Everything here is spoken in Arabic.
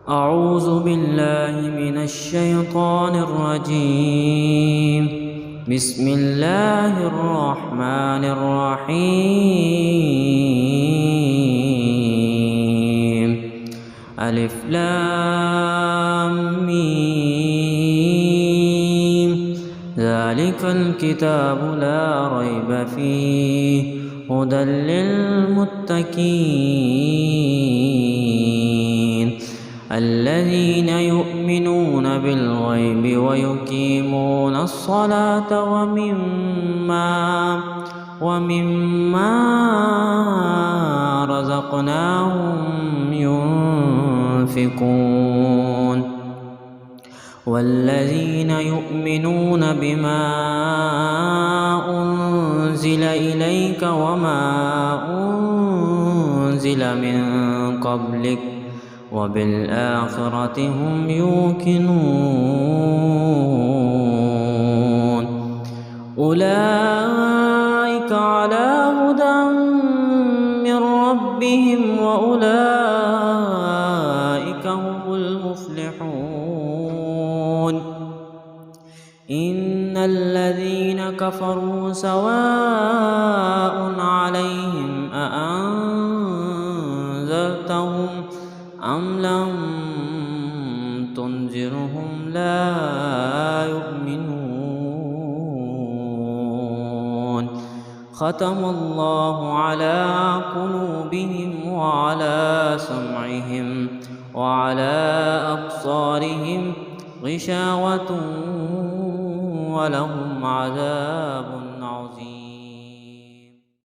أعوذ بالله من الشيطان الرجيم. بسم الله الرحمن الرحيم. ألف لام ميم. ذلك الكتاب لا ريب فيه هدى للمتقين الذين يؤمنون بالغيب ويقيمون الصلاة ومما رزقناهم ينفقون والذين يؤمنون بما أنزل إليك وما أنزل من قبلك وبالآخرة هم يوقنون أولئك على هدى من ربهم وأولئك هم المفلحون إن الذين كفروا سواء عليهم أأنذرتهم أم لم تنذرهم لا يؤمنون ختم الله على قلوبهم وعلى سمعهم وعلى أبصارهم غشاوة ولهم عذاب